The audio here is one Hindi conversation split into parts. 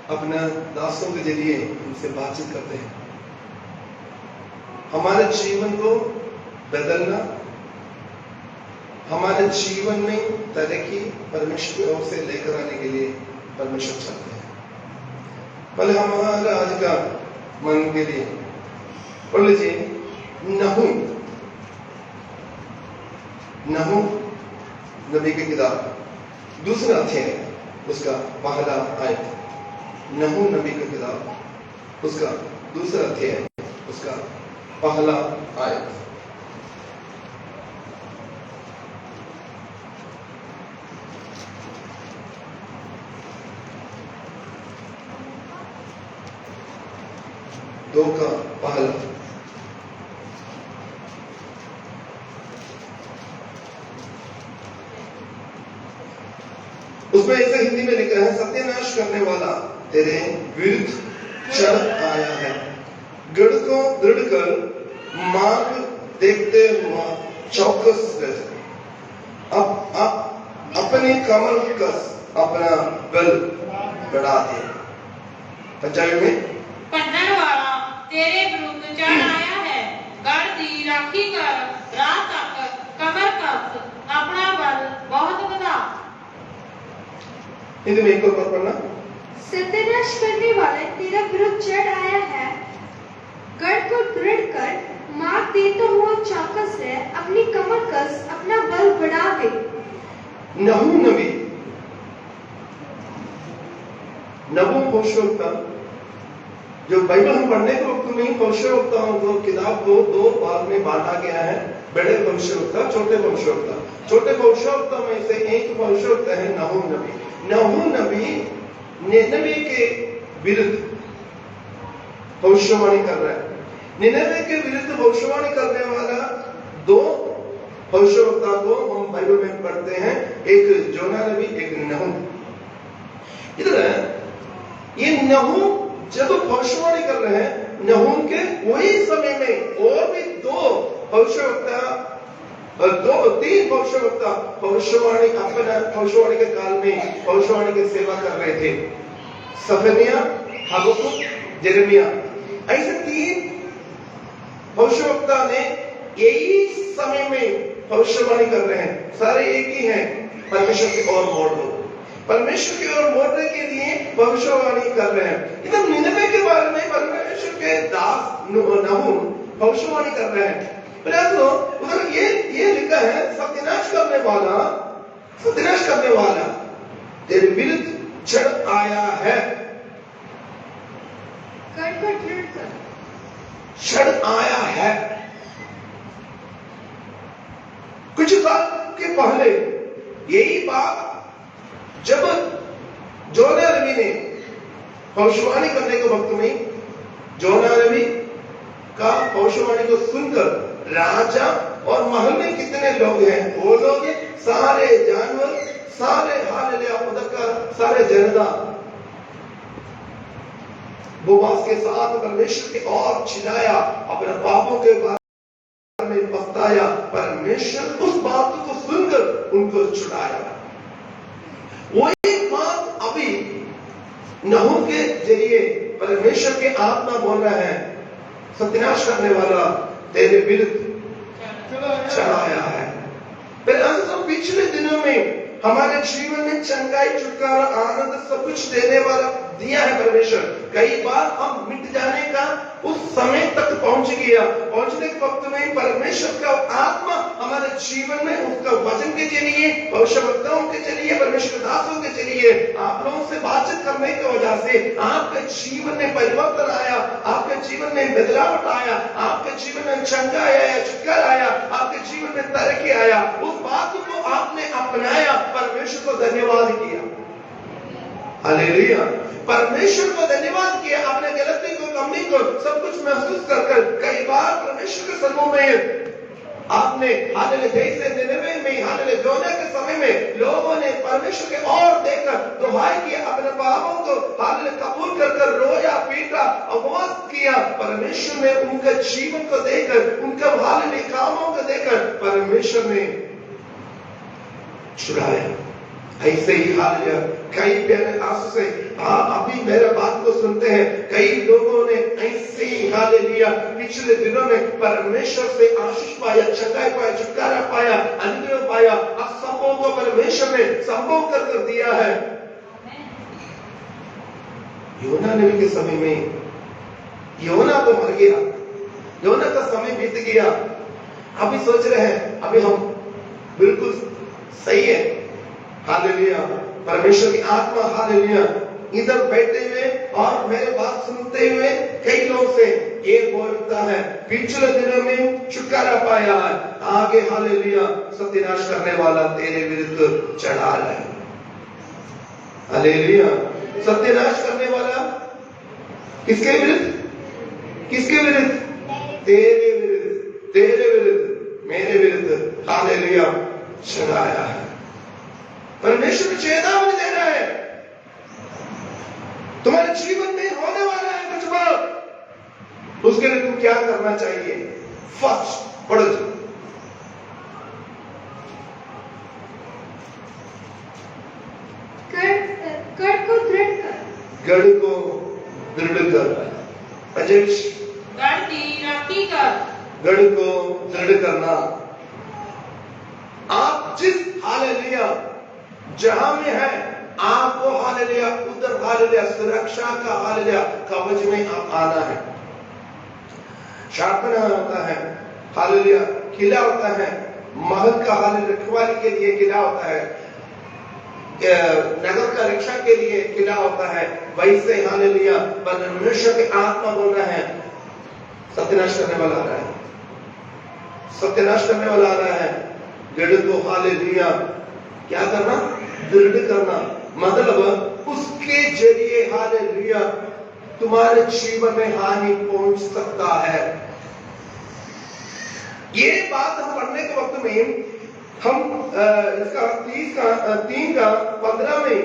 अपने दासों के जरिए उनसे बातचीत करते हैं। हमारे जीवन को बदलना, हमारे जीवन में तरक्की परमेश्वर की ओर से लेकर आने के लिए परमेश्वर चाहते हैं। पहले हमारा आज का मन के लिए पढ़ लीजिए नहूम नबी की किताब दूसरा अध्याय उसका पहला आयत। नहूम नबी की किताब उसका दूसरा अध्याय उसका पहला आयत। दो का पहला। उसमें ऐसे हिंदी में लिखा है, सत्यानाश करने वाला तेरे विरुद्ध चढ़ आया है, गढ़ को दृढ़ कर मार्ग देखते हुआ चौकस रह, अब अपने कमर कस अपना बल बढ़ा दे। पंजाबी में पढ़ने वाला तेरे विरुद्ध चढ़ आया है, गढ़ दी राखी कर रात तक कमर कस अपना बल बहुत बढ़ा। हिंदी में एक और पढ़ना। सत्यानाश करने वाले तेरा विरुद्ध चढ़ आया है, गढ़ को दृढ़ कर मार्ग देता हुआ चौकस रह, अपनी कमर कस अपना बल बढ़ा दे। नहूम नबी भविष्यवक्ता, जो बाइबल हम पढ़ने के वक्त में भविष्यवक्ताओं को किताब को दो भाग में बांटा गया है, बड़े भविष्यवक्ता, छोटे भविष्यवक्ता। छोटे भविष्यवक्ता में से एक भविष्यवक्ता है नहूम नबी। नहूम नबी निनवे के विरुद्ध भविष्यवाणी कर रहा है। निनवे के विरुद्ध भविष्यवाणी करने वाला दो भविष्यवक्ता को हम बाइबल में पढ़ते हैं, एक जोना नबी, एक नहूम। इधर ये नहूम जब भविष्यवाणी कर रहे हैं, नहूम के वही समय में और भी दो भविष्यवक्ता, तीन भविष्यवक्ता भविष्यवाणी अपना भविष्यवाणी के काल में भविष्यवाणी की सेवा कर रहे थे। सफनिया, हबक्कुक, यिर्मयाह, ऐसे तीन भविष्यवक्ता ने यही समय में भविष्यवाणी कर रहे हैं। सारे एक ही हैं, परमेश्वर की ओर मोड़ दो, परमेश्वर की ओर मोड़ने के लिए भविष्यवाणी कर रहे हैं। इधर निनवे के बारे में परमेश्वर के दास नहूम भविष्यवाणी कर रहे हैं। तो उधर ये लिखा है, सत्यानाश करने वाला तेरे विरुद्ध चढ़ आया है, गढ़ को दृढ़ कर चढ़ आया है। कुछ साल के पहले यही बात जब जोना नबी ने भविष्यवाणी करने के वक्त में, जोना नबी का भविष्यवाणी को सुनकर राजा और महल में कितने लोग हैं, वो लोग सारे जानवर, सारे हालेलुया उधर का सारे जनता उपवास के साथ परमेश्वर की ओर चिल्लाया, अपने पापों के बारे में पछताया। परमेश्वर उस बात को सुनकर उनको छुड़ाया। वही बात अभी नहूम के जरिए परमेश्वर के आत्मा बोल रहा है, सत्यानाश करने वाला तेरे विरुद्ध चढ़ाया है। फिर पिछले दिनों में हमारे जीवन में चंगाई, छुटकारा, आनंद सब कुछ देने वाला दिया है परमेश्वर। कई बार हम मिट जाने का उस समय तक पहुंच गया, पहुंचने के वक्त में परमेश्वर का आत्मा हमारे जीवन में उसका वचन के जरिए, भविष्यवक्ताओं के जरिए, परमेश्वर दासों के जरिए आप लोगों से बातचीत करने की वजह से आपके जीवन में परिवर्तन आया, आपके जीवन में बदलाव आया, आपके जीवन में चंगाई आया, छुटकारा आया, आपके जीवन में तरक्की आया। उस बात को आपने अपनाया, परमेश्वर को धन्यवाद किया। हालेलुया, परमेश्वर को धन्यवाद किया। अपने गलती को, कमी को सब कुछ महसूस कर कई बार परमेश्वर के सम्मुख में आपने हालेलुया, जैसे निनवे में हालेलुया जोना के समय में लोगों ने परमेश्वर के ओर देखकर दुहाई किया, अपने पापों को हालेलुया कबूल कर रोया, पीटा, उपवास किया। परमेश्वर ने उनके जीवन को देखकर, उनके हालेलुया कामों को देखकर परमेश्वर ने छुड़ाया। ऐसे ही हालेलुया कई प्यारे आंसू से अभी मेरा बात को सुनते हैं, कई लोगों ने ऐसे ही हालेलुया पिछले दिनों में परमेश्वर से आशीष पाया, चंगाई पाया, छुटकारा पाया, अनुग्रह पाया। असंभव को परमेश्वर ने संभव कर दिया है। योना नबी के समय में योना तो मर गया, योना का समय बीत गया। अभी सोच रहे हैं अभी हम बिल्कुल सही है, हालेलुया, परमेश्वर की आत्मा हालेलुया इधर बैठे हुए और मेरे बात सुनते हुए कई लोग से ये बोलता है पिछले दिनों में छुटकारा पाया है, आगे हालेलुया सत्यानाश करने वाला तेरे विरुद्ध चढ़ा है। हालेलुया, सत्यानाश करने वाला किसके विरुद्ध? किसके विरुद्ध? तेरे विरुद्ध, तेरे विरुद्ध, मेरे विरुद्ध हालेलुया चढ़ाया है। परमेश्वर चेतावनी दे रहा है, तुम्हारे जीवन में होने वाला है कुछ बात, उसके लिए तुम क्या करना चाहिए? फर्स्ट पढ़ो जी। गढ़ को दृढ़ कर, गढ़ को दृढ़ कर, अजय गढ़ की राखी कर, गढ़ को दृढ़ करना। आप जिस हालेलुया जहां में है, आपको हालेलुया उधर हालेलुया सुरक्षा का हालेलुया कवच में आप आना है। शार्पना होता है, हालेलुया किला होता है, महल का हालेलुया रखवाली के लिए किला होता है, नगर का रक्षा के लिए किला होता है। वैसे हालेलुया परमेश्वर की आत्मा बोल रहा है सत्यानाश करने वाला आ रहा है, सत्यानाश करने वाला आ रहा है। गढ़ को हालेलुया क्या करना? दृढ़ करना, मतलब उसके जरिए हालेलुया तुम्हारे जीवन में हानि पहुंच सकता है। ये बात हम पढ़ने के वक्त में हम इसका 3:15 में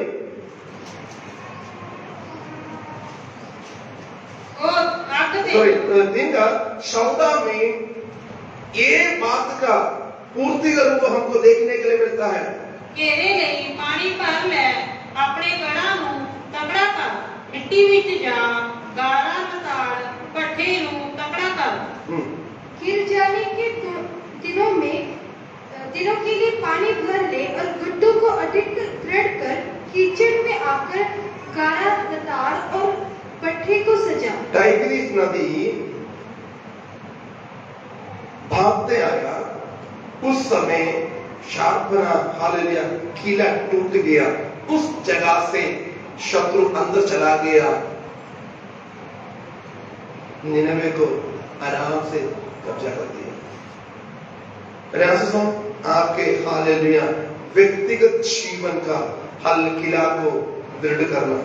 सॉरी 3:14 में ये बात का पूर्ति रूप हमको देखने के लिए मिलता है। घेरे ਲਈ ਪਾਣੀ ਭਰ ਲੈ, ਆਪਣੇ ਗੜਾਂ ਨੂੰ ਤਕੜਾ ਕਰ, ਮਿੱਟੀ ਵਿੱਚ ਜਾ, ਗਾਰਾ ਲਤਾੜ, ਭੱਠੇ ਨੂੰ ਤਕੜਾ ਕਰ। गिर जाने के दिनों के लिए पानी भर ले और गड्ढों को अधिक दृढ़ कर, कीचड़ में आकर गारा लताड़ और पट्टे को सजा। टाइग्रिस नदी भागते आया, उस समय शार्पना हालेलुया किला टूट गया, उस जगह से शत्रु अंदर चला गया, निनवे को आराम से कब्जा कर दिया। आपके हालेलुया व्यक्तिगत जीवन का हल किला को दृढ़ करना,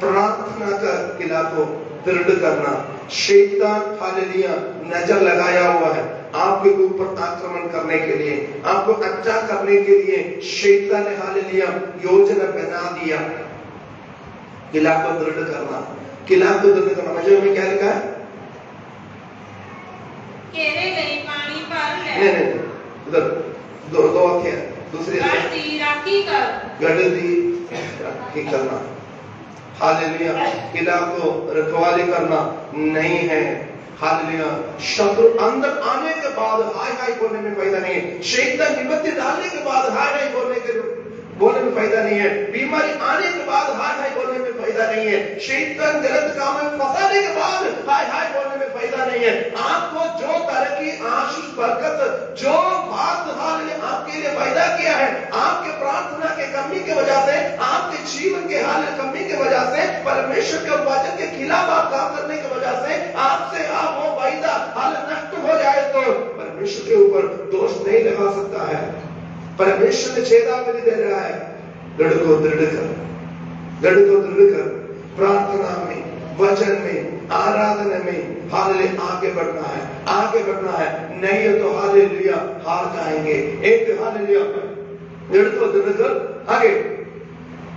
प्रार्थना का किला को दृढ़ करना। शैतान हालेलुया नजर लगाया हुआ है आपके ऊपर आक्रमण करने के लिए, आपको अच्छा करने के लिए शैतान ने हालेलुया योजना बना दिया। किला को दृढ़ करना, किला को दृढ़ करना मजे में क्या लिखा है? घेरे ਲਈ ਪਾਣੀ ਭਰ ਲੈ, नहीं उधर दो वाक्य है, दूसरी गढ़ ਦੀ ਰਾਖੀ ਕਰ, गढ़ दी राखी करना, हालेलुया किला को रखवाली करना नहीं है। हालेलुया शत्रु अंदर आने के बाद हाय हाय बोलने में फायदा नहीं है, शैतान विपत्ति डालने के बाद हाय हाय बोलने में फायदा नहीं है, बीमारी आने के बाद हाय हाय बोलने में फायदा नहीं है, शैतान गलत काम में फंसाने के बाद हाय हाय बोलने में फायदा नहीं है। आपको जो तरक्की, आशीष, बरकत, जो बात हालेलुया आपके लिए पैदा किया है, आपके प्रार्थना के कमी की वजह से, आपके जीवन के हाल कमी की वजह से, परमेश्वर के वचन के खिलाफ आप काम करने की वजह से आपसे आप वो वायदा हाल नष्ट हो जाए तो परमेश्वर के ऊपर दोष नहीं लगा सकता है। परमेश्वर ने चेतावनी दे रहा है, गढ़ को दृढ़ कर, गढ़ को दृढ़ कर, प्रार्थना में, वचन में, आराधना में हालेलुया आगे बढ़ना है, आगे बढ़ना है, नहीं तो हालेलुया हार जाएंगे। एक हालेलुया गढ़ को दृढ़ कर, आगे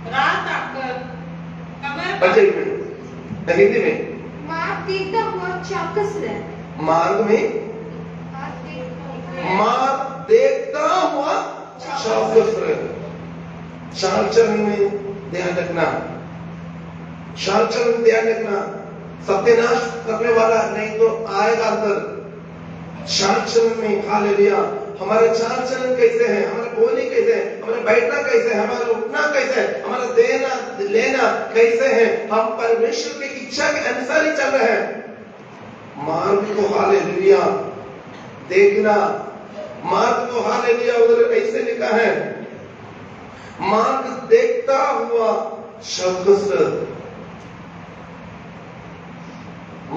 रात तक कमर बचे में हिंदी में मार्ग देखता हुआ चौकस रह, मार्ग में मार्ग देखता हुआ चौकस रह, चाल चलन में ध्यान रखना, चाल चलन ध्यान रखना, सत्यानाश करने वाला नहीं तो आएगा अंदर। चाल चलन में हालेलुया, हमारे चाल चलन कैसे है, हमारा बोली कैसे है, हमारा बैठना कैसे है, हमारा उठना कैसे है, हमारा देना लेना कैसे है, हम परमेश्वर की इच्छा के अनुसार ही चल रहे हैं। मार्ग को हालेलुया देखना, मार्ग को हालेलुया उधर ऐसे लिखा है, मार्ग देखता हुआ शख्स,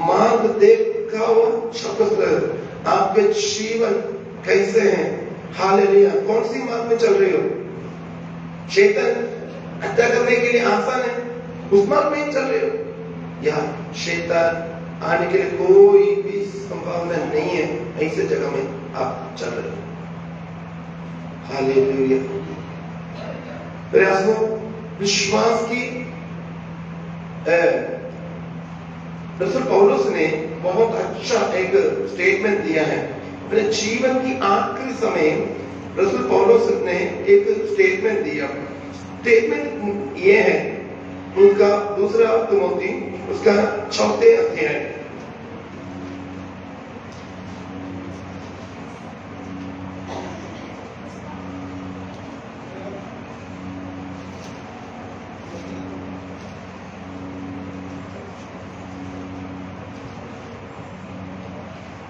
मार्ग देखता हुआ शख्स, आपके जीवन कैसे हैं? हालेलुया, कौन सी मार्ग में चल रहे हो? शैतान हत्या करने के लिए आसान है, उस मार्ग में ही चल रहे हो, या शैतान आने के लिए कोई भी संभावना नहीं है, ऐसे जगह में आप चल रहे हो? हालेलुया। प्रयासों विश्वास की रसूल पौलुस ने बहुत अच्छा एक स्टेटमेंट दिया है अपने जीवन की आखिरी समय। रसूल पौलुस ने एक स्टेटमेंट दिया, स्टेटमेंट ये है उनका दूसरा तिमोथी उसका 4 अध्याय,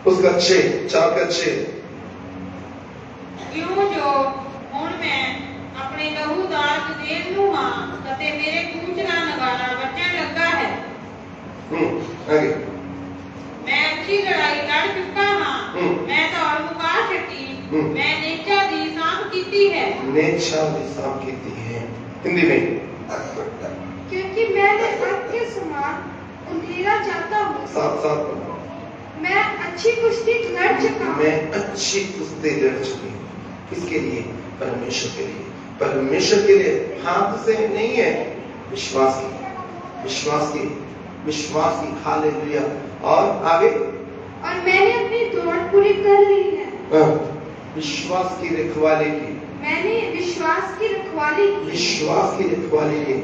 उसका 4:6। क्यों जो हुण मैं अपने लहू दाग देव नूं हां कते मेरे कूच दा नगारा बजण लगा है। आगे, मैं अच्छी लड़ाई लड़ चुका हां, मैं दौड़ मुका छटी, मैं नेचा दी सांभ कीती है। नेचा दी सांभ कीती है, हिंदी में। क्योंकि मैंने आपके समान अंधेरा जाता हूँ, साथ मैं अच्छी कुश्ती लड़ चुका हूँ, मैं अच्छी कुश्ती लड़ चुकी हूँ। किसके लिए? परमेश्वर के लिए। परमेश्वर के लिए, हाथ से नहीं है, विश्वास की, विश्वास की, विश्वास की। हालेलुया। और आगे, और मैंने अपनी दौड़ पूरी कर ली है। विश्वास की रखवाली की, मैंने विश्वास की रखवाली की, विश्वास की रखवाली की।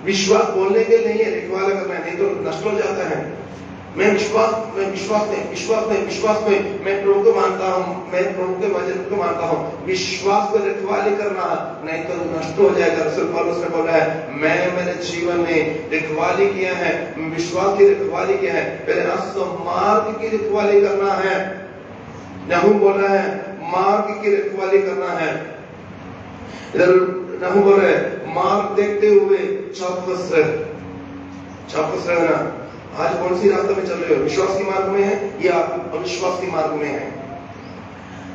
विश्वास बोलने के नहीं है, रखवाला करना है, नहीं तो नष्ट हो जाता है। मैं विश्वास में मैं प्रभु को मानता हूँ, मैं प्रभु के वचन को मानता हूँ, विश्वास को रखवाली करना नहीं तो नष्ट हो जाएगा। रसूल पौलुस ने बोला है, मैं मेरे जीवन में रखवाली किया है, विश्वास की रखवाली किया है। पहले मार्ग की रखवाली करना है, नहूम बोल रहा है मार्ग की रखवाली करना है। इधर नहूम बोल रहे हैं मार्ग देखते हुए चौकस रहना। आज कौन सी रास्ते में चल रहे हो? विश्वास की मार्ग में है या अविश्वास की मार्ग में है?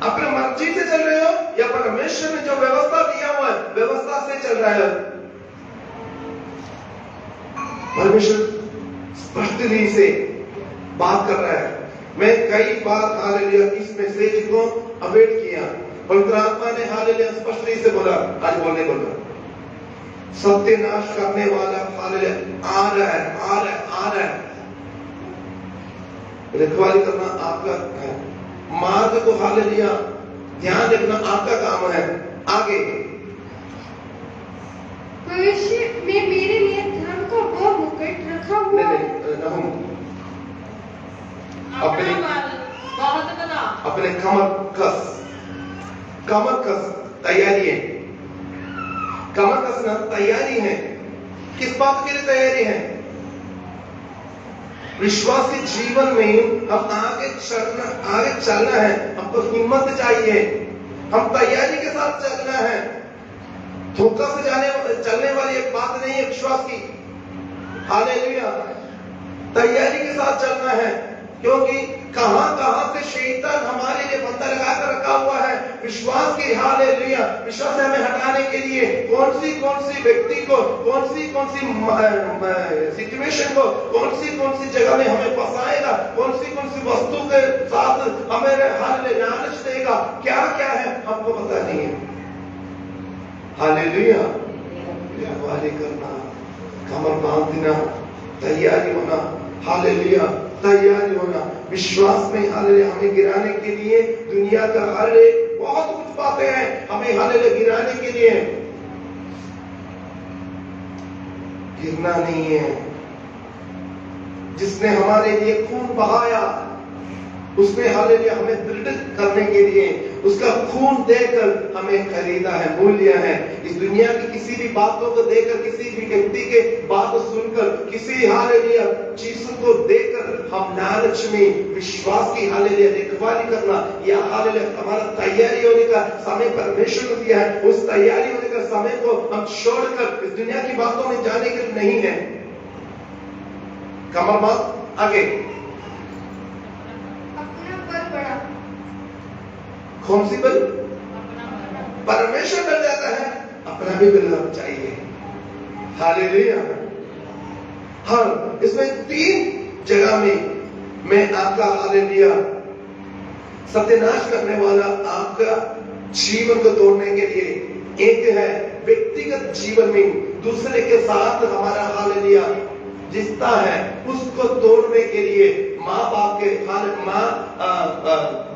अपने मर्जी से चल रहे हो या परमेश्वर ने जो व्यवस्था दिया हुआ है व्यवस्था से चल रहा है? परमेश्वर स्पष्टता से बात कर रहा है। मैं कई बार हालेलुया इस मैसेज को अवेट किया, पवित्र आत्मा ने हालेलुया स्पष्टता से बोला, आज बोलने बोला सत्यानाश करने वाला हालेलुया आ रहा है। रखवाली करना आपका है, मार्ग को हालेलुया ध्यान रखना आपका काम है। आगे, भविष्य में मेरे लिए धर्म का वो मुकुट रखा हुआ है। अपना बल बहुत बड़ा, अपने कमर कस तैयारी है। कमर कसना तैयारी है। किस बात के लिए तैयारी है? विश्वास के जीवन में हम आगे चलना है, हमको हिम्मत चाहिए, हम तैयारी के साथ चलना है। धोखा से चलने वाली एक बात नहीं है विश्वास की। हालेलुया, तैयारी के साथ चलना है, क्योंकि कहां से शैतान हमारे लिए बंदा लगा कर रखा हुआ है। विश्वास की हालेलुया, विश्वास हमें हटाने के लिए कौन सी व्यक्ति को, कौन सी सिचुएशन को, कौन सी जगह में हमें फंसाएगा, कौन सी वस्तु के साथ हमें हालेलुया लालच देगा, क्या है हमको पता नहीं है। हालेलुया, रखवाली करना, कमर बांधना, तैयारी होना, हालेलुया तैयारी होना। विश्वास में हालेलुया हमें गिराने के लिए दुनिया का हर एक बहुत कुछ बातें हैं हमें हालेलुया गिराने के लिए। गिरना नहीं है, जिसने हमारे लिए खून बहाया, उसने हालेलुया हमें दृढ़ करने के लिए उसका खून देकर हमें खरीदा है, मूल्य है। इस दुनिया की किसी भी बातों को देकर, किसी भी व्यक्ति के बात सुनकर, किसी हालेलुया चीजों को देकर हम लालच में विश्वास की हालेलुया देखभाली करना, या हालेलुया हमारा तैयारी होने का समय परमेश्वर ने दिया है, उस तैयारी होने का समय को हम छोड़कर इस दुनिया की बातों में जाने के लिए नहीं है। कमर बात आगे, अपना बल बड़ा, कौन सी बल? परमेश्वर बल जाता है, अपना भी बल चाहिए। हालेलुया। हाँ, इसमें 3 जगह में मैं आपका हालेलुया सत्यानाश करने वाला आपका जीवन को तोड़ने के लिए, एक है व्यक्तिगत जीवन में दूसरे के साथ हमारा हालेलुया रिश्ता है, उसको तोड़ने के लिए माँ बाप के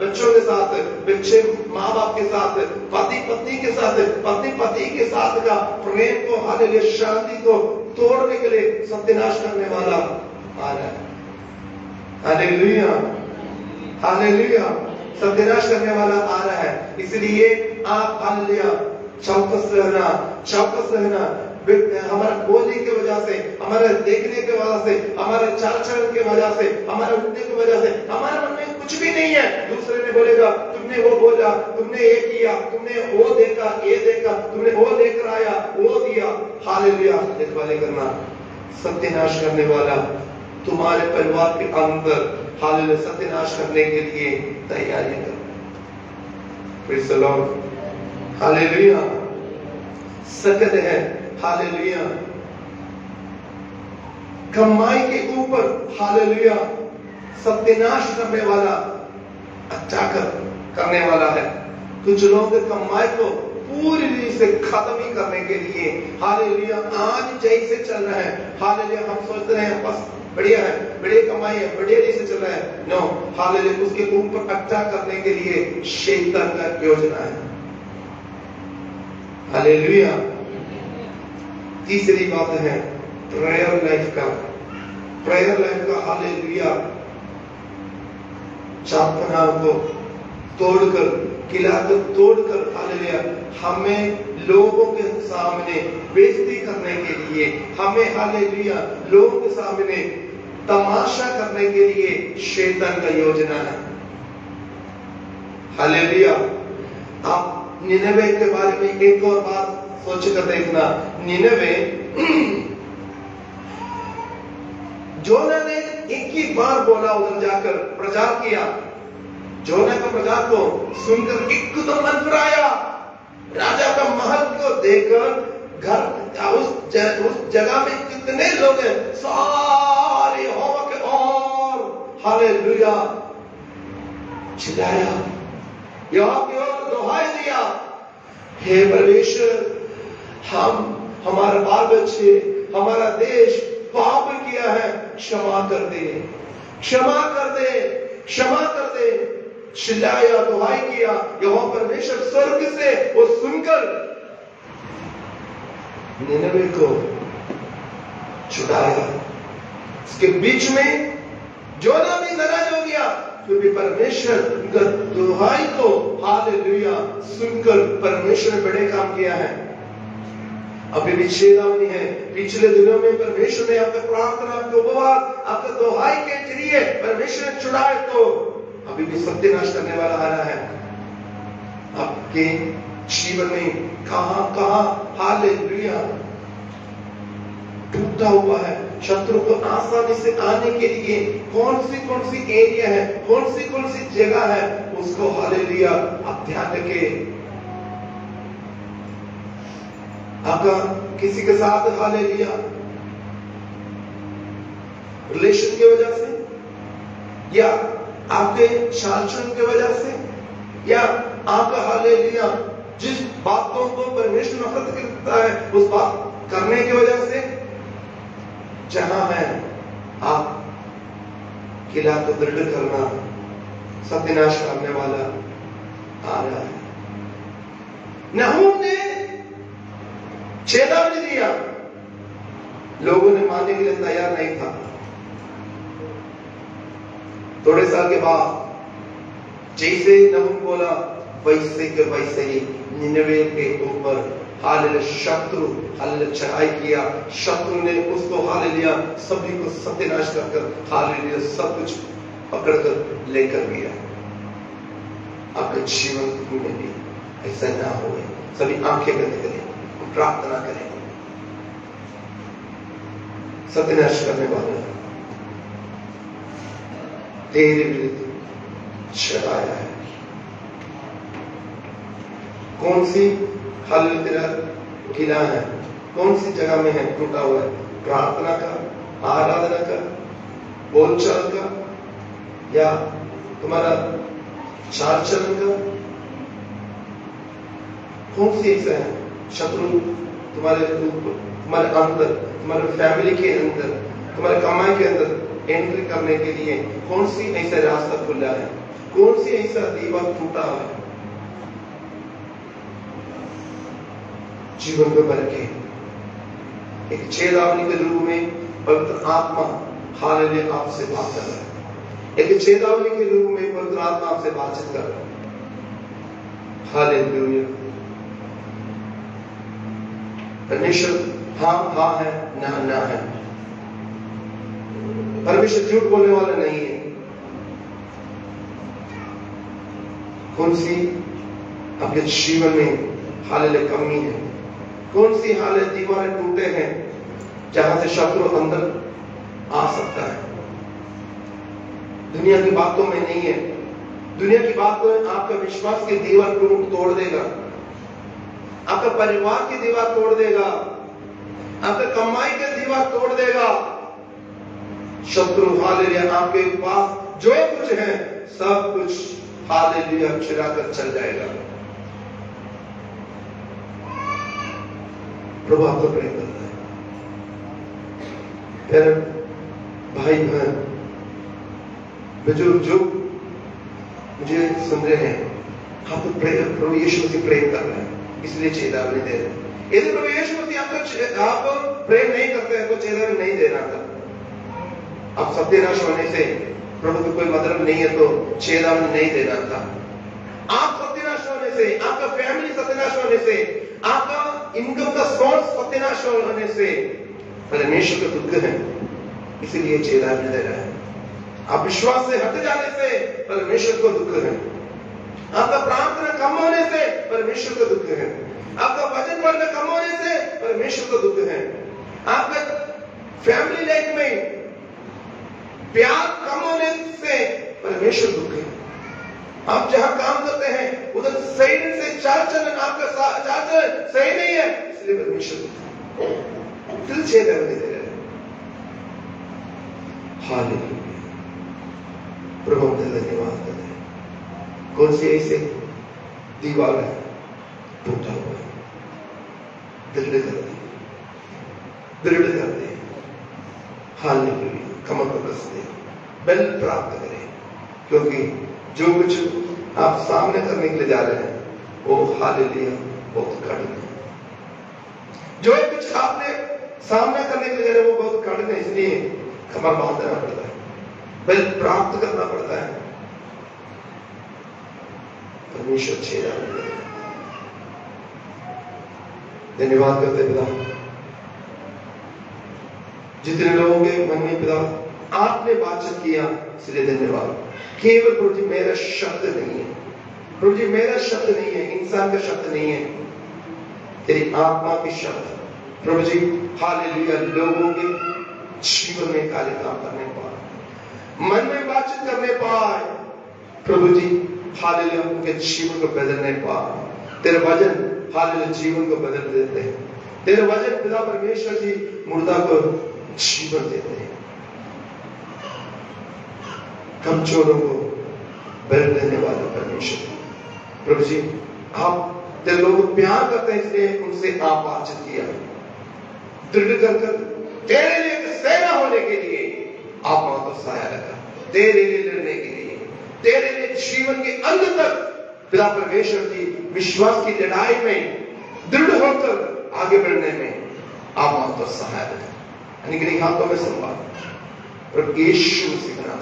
बच्चों के साथ, बच्चे माँ बाप के साथ, पति पत्नी के साथ, पत्नी पति के साथ का प्रेम को हालेलुया शांति को तोड़ने के लिए सत्यानाश करने वाला आ रहा है। हालेलुया, हालेलुया, सत्यानाश करने वाला आ रहा है। इसलिए आप हालेलुया चौकस रहना, हमारा बोलने की वजह से, हमारे देखने की वजह से, हमारे चाल चलन की वजह से, हमारे उठने की वजह से हमारे मन में कुछ भी नहीं है। दूसरे ने बोलेगा तुमने वो बोला, तुमने ये किया, तुमने वो देखा, ये देखा, तुमने वो लेकर आया, वो दिया। हालेलुया देखभाली करना, सत्यानाश करने वाला तुम्हारे परिवार के अंदर हालेलुया सत्यानाश करने के लिए तैयारी कर। Praise the Lord. Hallelujah. Second है हालेलुया कमाई के ऊपर हालेलुया सत्यानाश करने वाला, अच्छा करने वाला है। कुछ लोग कमाई को पूरी रीति से खत्म ही करने के लिए हालेलुया आज जैसे चल रहा है, हालेलुया हम सोच रहे हैं बस बढ़िया है, बढ़िया कमाई है, बढ़िया रीति से चल रहा है। नो, हालेलुया उसके ऊपर अच्छा करने के लिए शैतान का योजना है। हालेलुया। तीसरी बात है प्रेयर लाइफ का हालेलुया चापना को तोड़कर, किला को तोड़कर हालेलुया हमें लोगों के सामने बेइज्जती करने के लिए, हमें हालेलुया लोगों के सामने तमाशा करने के लिए शैतान का योजना है। हालेलुया। आप निनवे के बारे में एक और बात सोच कर देखना। निनवे जोना ने एक ही बार बोला, उधर जाकर प्रचार किया। जोना का प्रचार को सुनकर एकदम मन फिराया। राजा का महल को देखकर घर उस जगह में कितने लोग हैं, सारे यहोवा के और हालेलुया चिल्लाया, यहोवा की ओर दुहाई दिया, हे परमेश्वर हमारा बाल बच्चे, हमारा देश पाप किया है, क्षमा कर दे, क्षमा कर दे, क्षमा कर दे। चिल्लाया, दुहाई किया। यहोवा परमेश्वर स्वर्ग से वो सुनकर निनवे को छुड़ाया। इसके बीच में जोना भी नाराज हो गया, क्योंकि परमेश्वर उनका दुहाई को हालेलुया सुनकर परमेश्वर ने बड़े काम किया है। अभी भी चेतावनी है, पिछले दिनों में परमेश्वर ने आपका प्रार्थना, आपका उपवास, आपका दुहाई के जरिए परमेश्वर ने छुड़ाए, तो अभी भी सत्यानाश करने वाला आ रहा है। आपके जीवन में कहां हालेलुया टूटा हुआ है, शत्रु को आसानी से आने के लिए कौन सी एरिया है, कौन सी जगह है, उसको हालेलुया आप ध्यान रखें। आपका किसी के साथ हालेलुया रिलेशन की वजह से, या आपके चाल-चलन की वजह से, या आपका हालेलुया जिस बातों को परमेश्वर नफरत करता है उस बात करने की वजह से, जहां है आप किला को दृढ़ करना, सत्यानाश करने वाला आ रहा है। नहूम ने चेतावनी दिया, लोगों ने मानने के लिए तैयार नहीं था। थोड़े साल के बाद जैसे नहूम बोला वैसे के वैसे ही निनवे के ऊपर हालेलुया शत्रु हालेलुया चढ़ाई किया। शत्रु ने उसको हालेलुया सभी को सत्यानाश कर हालेलुया सब कुछ पकड़कर लेकर गया। आपके जीवन में भी ऐसा ना हो। सभी आंखें बंद करें, प्रार्थना करें। सत्यानाश करने वाला तेरे विरुद्ध चढ़ाया है। कौन सी हालेलुया तेरा किला है, कौन सी जगह में है टूटा हुआ है? प्रार्थना का, आराधना का, बोलचाल का, या तुम्हारा चाल चलन का? कौन सी ऐसा है? शत्रु तुम्हारे अंदर, तुम्हारे फैमिली के अंदर, तुम्हारे कमाई के अंदर एंट्री करने के लिए कौन सी ऐसा रास्ता खुला है? कौन सी ऐसा दीवार टूटा है? जीवन को भर के एक चेतावनी के रूप में पवित्र आत्मा हालेलुया आपसे बात कर रहा है। एक चेतावनी के रूप में पवित्र आत्मा आपसे बातचीत कर रहा है। हालेलुया। परमेश्वर हाँ हाँ है, ना ना है। परमेश्वर झूठ बोलने वाला नहीं है। कौन सी आपके जीवन में हालेलुया कमी है? कौन सी हालत दीवारें टूटे हैं जहां से शत्रु अंदर आ सकता है? दुनिया की बातों में नहीं है। दुनिया की बातों में आपका विश्वास की दीवार तोड़ देगा, आपका परिवार की दीवार तोड़ देगा, आपका कमाई की दीवार तोड़ देगा। शत्रु हालेलुया आपके पास जो कुछ है सब कुछ हालेलुया चुरा कर चल जाएगा। प्रभु आपको प्रेम करता है। फिर भाई बहन बुजुर्ग जो मुझे सुन रहे हैं, आपको प्रभु यीशु मसीह प्रेम कर रहा है, इसलिए चेतावनी दे रहे हैं। यदि प्रभु यीशु मसीह आपको प्रेम नहीं करते हैं तो चेतावनी नहीं दे रहा था। आप सत्यानाश होने से प्रभु को कोई मतलब नहीं है तो चेतावनी नहीं देना था। आप सत्यानाश होने से, आपका फैमिली सत्यानाश होने से, आपका इनकम का सोर्स सत्यानाश होने से परमेश्वर का दुख है, इसीलिए चेतावनी दे रहा है। आप विश्वास से हट जाने से परमेश्वर को दुख है। आपका प्रार्थना कम होने से परमेश्वर को दुख है। आपका वजन बढ़ना कम होने से परमेश्वर को दुख है। आपका फैमिली लाइफ में प्यार कम होने से परमेश्वर दुख है। आप जहां काम करते हैं उधर सही से चाल चलन, आपका चाल चलन सही नहीं है, इसलिए परमेश्वर दुख है। फिर चेतावनी दे रहे हैं। हालेलुया। प्रभु हम धन्यवाद करते हैं। कौन सी ऐसे दीवार है टूटा हुआ है, दृढ़ कर दे, दृढ़ कर दे। हालेलुया। कमर को कस दे, बल प्राप्त करें, क्योंकि जो कुछ आप सामने करने के लिए जा रहे हैं वो हालेलुया बहुत कठिन है। जो कुछ आपने सामने करने के लिए जा रहे हैं वो बहुत कठिन है, इसलिए कमर बांधना पड़ता है, बल प्राप्त करना पड़ता है। परमेश्वर चेतावनी दे। धन्यवाद करते पिता, जितने लोगों के मन में पिता आपने बातचीत किया इसलिए धन्यवाद। केवल प्रभु जी मेरा शब्द नहीं है, प्रभु जी मेरा शब्द नहीं है, इंसान का शब्द नहीं है, तेरी आत्मा के शब्द प्रभु जी हालेलुया लोगों के जीवन में कार्य काम करने पाए, मन में बातचीत करने पाए प्रभु जी हालेलुया, उनके जीवन को बदलने पाए। तेरे वचन हालेलुया जीवन को बदल देते हैं। तेरे वचन पिता परमेश्वर जी मुर्दा को जीवन देते हैं, कमजोरों को बल देने वाला परमेश्वर। प्रभु जी आप तेरे लोगों को प्यार करते हैं, इसलिए उनसे आप बातचीत किया, दृढ़ कर तेरे लिए सेना होने के लिए आप वहां तो सहाय रखा, तेरे लिए लड़ने के लिए, तेरे लिए जीवन के अंत तक पिता परमेश्वर की विश्वास की लड़ाई में दृढ़ होकर आगे बढ़ने में आप वहां तो सहाय रखा। अनुग्रह हाथों में संवाद प्रभु यीशु मसीह का नाम